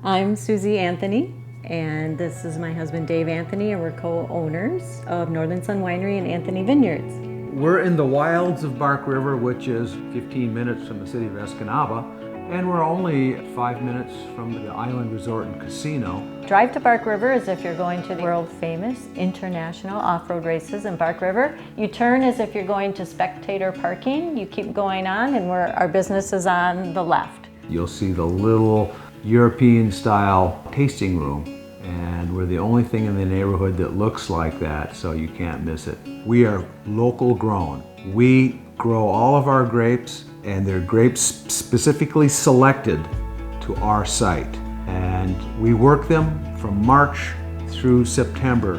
I'm Susie Anthony, and this is my husband Dave Anthony, and we're co-owners of Northern Sun Winery and Anthony Vineyards. We're in the wilds of Bark River, which is 15 minutes from the city of Escanaba, and we're only 5 minutes from the Island Resort and Casino. Drive to Bark River as if you're going to the world-famous international off-road races in Bark River. You turn as if you're going to spectator parking. You keep going on, and our business is on the left. You'll see the little European-style tasting room, and we're the only thing in the neighborhood that looks like that, so you can't miss it. We are local grown. We grow all of our grapes, and they're grapes specifically selected to our site. And we work them from March through September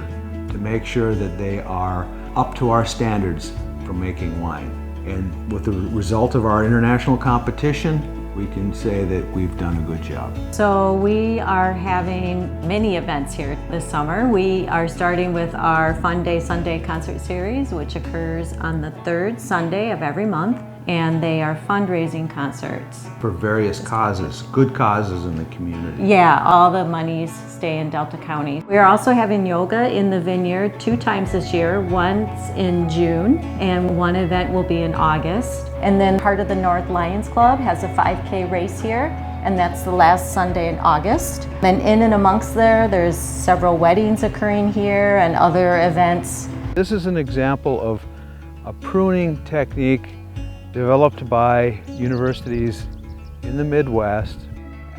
to make sure that they are up to our standards for making wine. And with the result of our international competition, we can say that we've done a good job. So we are having many events here this summer. We are starting with our Fun Day Sunday concert series, which occurs on the third Sunday of every month, and they are fundraising concerts. For various causes, good causes in the community. Yeah, all the monies stay in Delta County. We are also having yoga in the vineyard 2 times this year, once in June, and one event will be in August. And then part of the North Lions Club has a 5K race here, and that's the last Sunday in August. Then in and amongst there's several weddings occurring here and other events. This is an example of a pruning technique developed by universities in the Midwest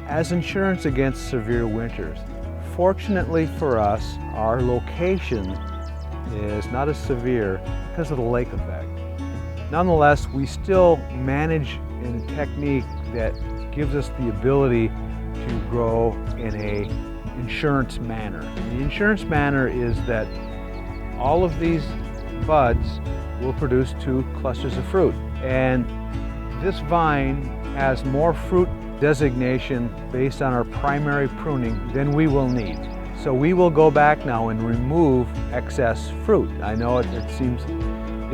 as insurance against severe winters. Fortunately for us, our location is not as severe because of the lake effect. Nonetheless, we still manage in a technique that gives us the ability to grow in a insurance manner. And the insurance manner is that all of these buds will produce 2 clusters of fruit. And this vine has more fruit designation based on our primary pruning than we will need. So we will go back now and remove excess fruit. I know it seems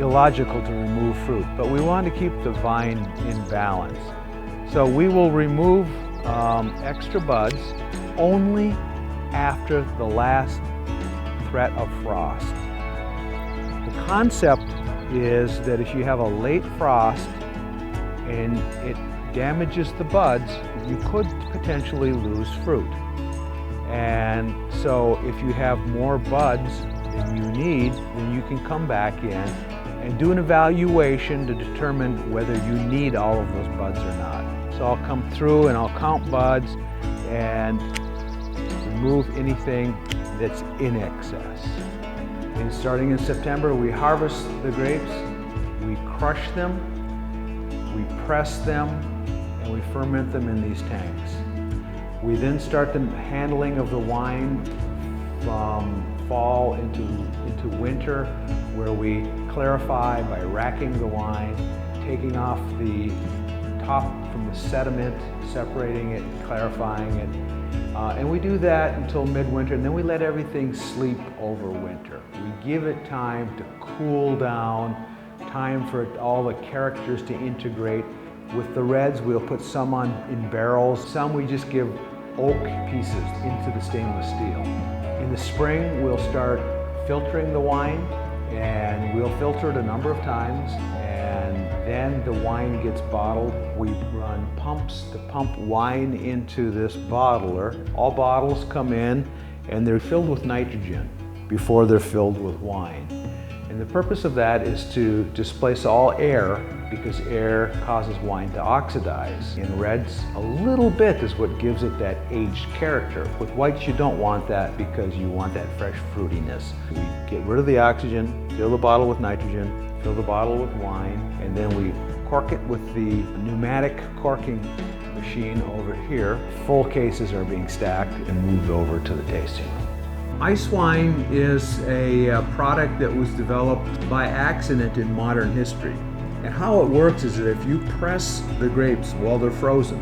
illogical to remove fruit, but we want to keep the vine in balance. So we will remove extra buds only after the last threat of frost. The concept is that if you have a late frost and it damages the buds, you could potentially lose fruit. And so if you have more buds than you need, then you can come back in and do an evaluation to determine whether you need all of those buds or not. So I'll come through and I'll count buds and remove anything that's in excess. And starting in September, we harvest the grapes, we crush them, we press them, and we ferment them in these tanks. We then start the handling of the wine from fall into winter, where we clarify by racking the wine, taking off the top from the sediment, separating it, clarifying it. And we do that until midwinter, and then we let everything sleep over winter. We give it time to cool down, time for all the characters to integrate. With the reds, we'll put some on in barrels. Some we just give oak pieces into the stainless steel. In the spring, we'll start filtering the wine, and we'll filter it a number of times, and then the wine gets bottled. We run pumps to pump wine into this bottler. All bottles come in and they're filled with nitrogen before they're filled with wine. And the purpose of that is to displace all air, because air causes wine to oxidize. In reds, a little bit is what gives it that aged character. With whites, you don't want that because you want that fresh fruitiness. We get rid of the oxygen, fill the bottle with nitrogen, fill the bottle with wine, and then we cork it with the pneumatic corking machine over here. Full cases are being stacked and moved over to the tasting room. Ice wine is a product that was developed by accident in modern history. And how it works is that if you press the grapes while they're frozen,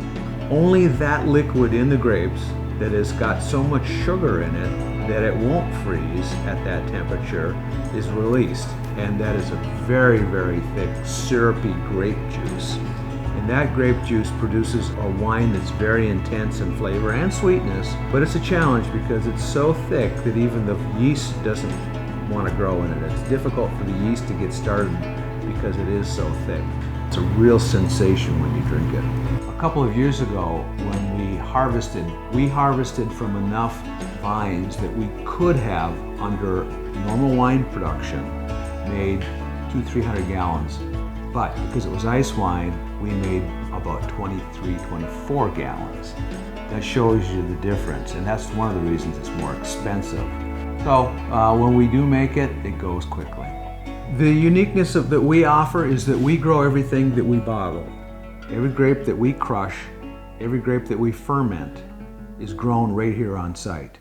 only that liquid in the grapes that has got so much sugar in it that it won't freeze at that temperature is released. And that is a very, very thick, syrupy grape juice. And And that grape juice produces a wine that's very intense in flavor and sweetness, but it's a challenge because it's so thick that even the yeast doesn't want to grow in it. It's difficult for the yeast to get started because it is so thick. It's a real sensation when you drink it. A couple of years ago, when we harvested from enough vines that we could have, under normal wine production, made 200-300 gallons. But because it was ice wine, we made about 23-24 gallons. That shows you the difference, and that's one of the reasons it's more expensive. So when we do make it, it goes quickly. The uniqueness that we offer is that we grow everything that we bottle. Every grape that we crush, every grape that we ferment is grown right here on site.